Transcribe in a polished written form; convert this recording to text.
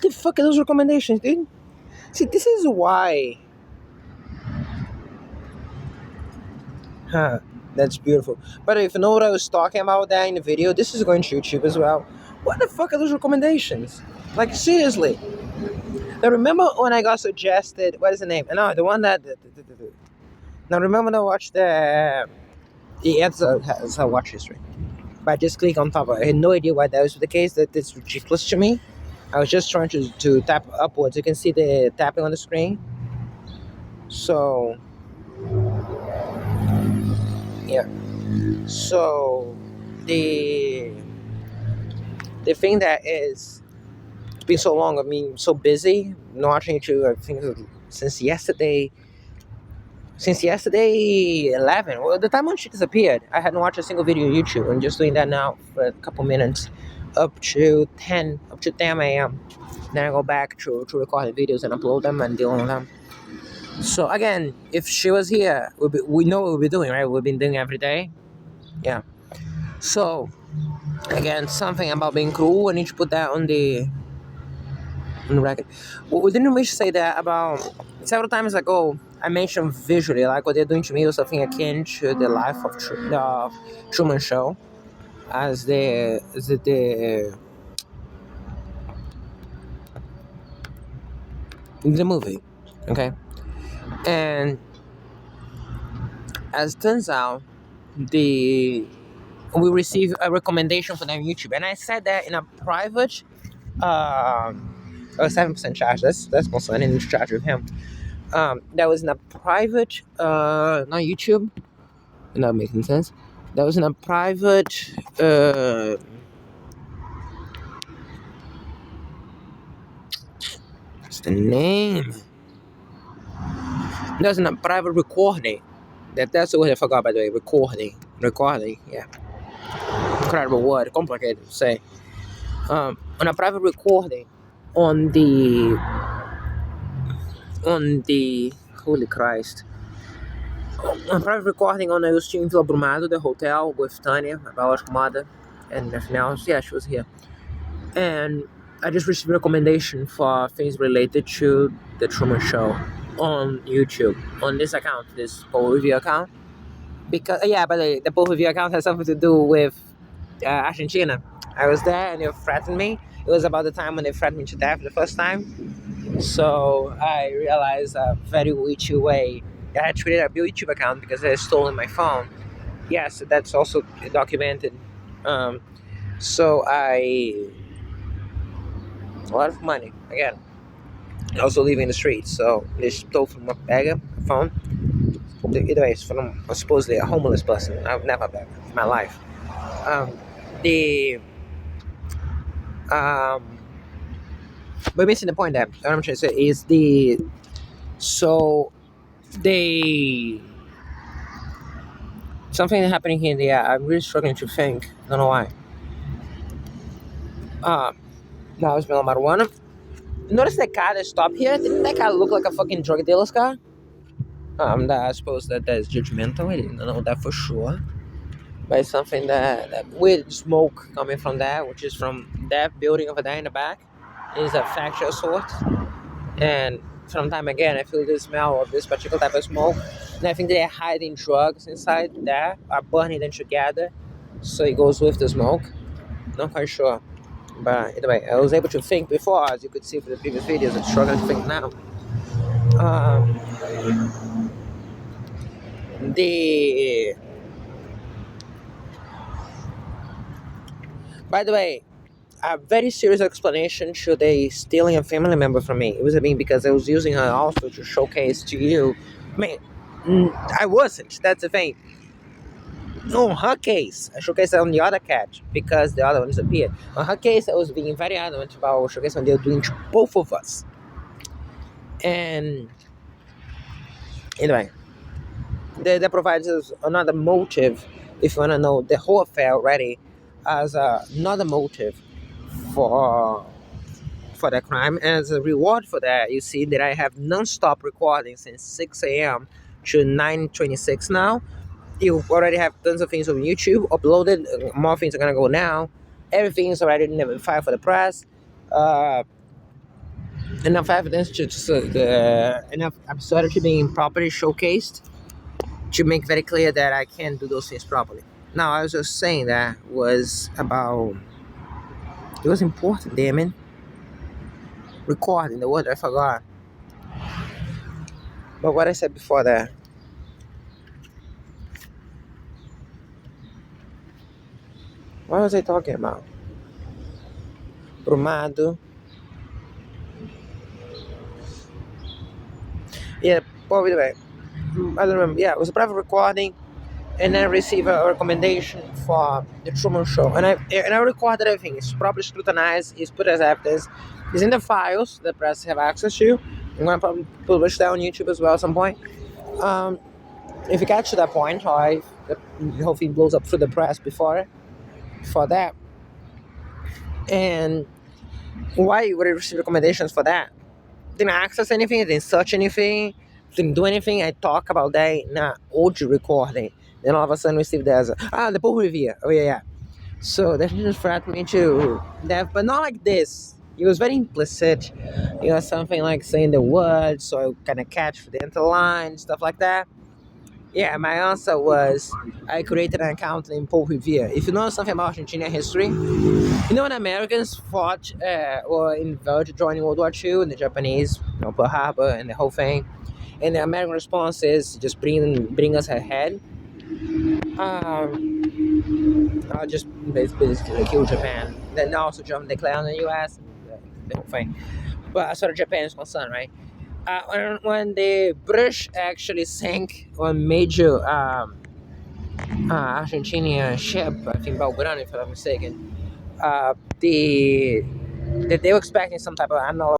What the fuck are those recommendations, dude? See, this is why. Huh. That's beautiful. But if you know what I was talking about there in the video, this is going to YouTube as well. What the fuck are those recommendations? Like, seriously. Now, remember when I got suggested, what is the name? No, the one that. Now, remember when I watched the. It's a watch history. But I just click on top of it. I had no idea why that was the case. That's ridiculous to me. I was just trying to tap upwards. You can see the tapping on the screen. So, yeah. So, the thing that is it's been so long. I mean, so busy not watching YouTube. I think since yesterday. Since yesterday 11, well, the time when she disappeared, I hadn't watched a single video on YouTube. I'm just doing that now for a couple minutes, up to 10 a.m. Then I go back to record the videos and upload them and deal with them. So again, if she was here, we know what we'll be doing, right? We've been doing every day. Yeah. So again, something about being cruel. I need to put that on the record. Well, we didn't wish to say that about several times ago. I mentioned visually, like what they're doing to me was something akin to the life of Truman Show, as the movie, okay. And as it turns out, we received a recommendation from them on YouTube, and I said that in a private, a 7% charge. That's concerning. I need to charge with him. That was in a private, not YouTube. Not making sense. That was in a private, what's the name? That was in a private recording. That's the word I forgot, by the way. Recording, yeah. Incredible word, complicated to say. On a private recording on the Holy Christ. A private recording on Agostinho Vila Brumado, the hotel with Tanya, my biological mother, and everything else. Yeah, she was here. And I just received a recommendation for things related to the Truman Show on YouTube, on this account, this Paul Review account. Because, yeah, but the Paul Review account has something to do with Argentina. I was there and they threatened me. It was about the time when they threatened me to death the first time. So I realized a very witchy way. I had created a YouTube account because they had stolen my phone. Yes, that's also documented. So a lot of money again. Also living in the streets, so they stole from my bag, a phone. Either way, it's from supposedly a homeless person. I've never been in my life. But missing the point there. What I'm trying to say is something happening here in the air. I'm really struggling to think. I don't know why. Now I smell marijuana. Notice that car that stopped here? Didn't that car look like a fucking drug dealer's car? I suppose that is judgmental. I didn't know that for sure. But it's something that weird smoke coming from that, which is from that building over there in the back. It is a factory of sorts. And from time again, I feel the smell of this particular type of smoke. And I think they're hiding drugs inside there, are burning them together. So it goes with the smoke. Not quite sure. But either way, I was able to think before, as you could see from the previous videos. I'm struggling to think now. By the way, a very serious explanation to they stealing a family member from me. It was because I was using her also to showcase to you. I mean, I wasn't. That's the thing. No, her case, I showcased it on the other cat because the other one disappeared. On her case, I was being very adamant about showcasing what they were doing to both of us. And anyway, that provides us another motive, if you want to know the whole affair already, as another motive for the crime. As a reward for that, you see that I have non-stop recording since 6 a.m. to 9:26 now. You already have tons of things on YouTube uploaded. More things are gonna go now. Everything is already in the file for the press. enough evidence enough absurdity being properly showcased to make very clear that I can't do those things properly. Now, I was just saying that was about it was important, damn it. Recording the word I forgot. But what I said before that, what was I talking about? Brumado. Yeah, by the way, I don't remember. Yeah, it was a private recording, and I received a recommendation for the Truman Show, and I recorded everything. It's properly scrutinized. It's put as evidence. It's in the files the press have access to. I'm gonna probably publish that on YouTube as well at some point. Um, if it gets to that point, or if the whole thing blows up through the press for that, and why would I receive recommendations for that? Didn't access anything, didn't search anything, didn't do anything. I talk about that in an audio recording. Then all of a sudden we see there's the Paul Revere. Oh yeah. So that just threatened me to death, but not like this. It was very implicit. It was something like saying the words, so I kind of catch the interline, stuff like that. Yeah, my answer was I created an account named Paul Revere. If you know something about Argentinian history, you know when Americans fought or involved joining World War II and the Japanese, Pearl Harbor and the whole thing, and the American response is just bring us ahead. I'll just basically kill Japan. Then also declare on the U.S. and the whole thing. But as far as Japan is concerned, right? When the British actually sank one major Argentinian ship, I think Belgrano, if I'm not mistaken, the that they were expecting some type of, I don't know,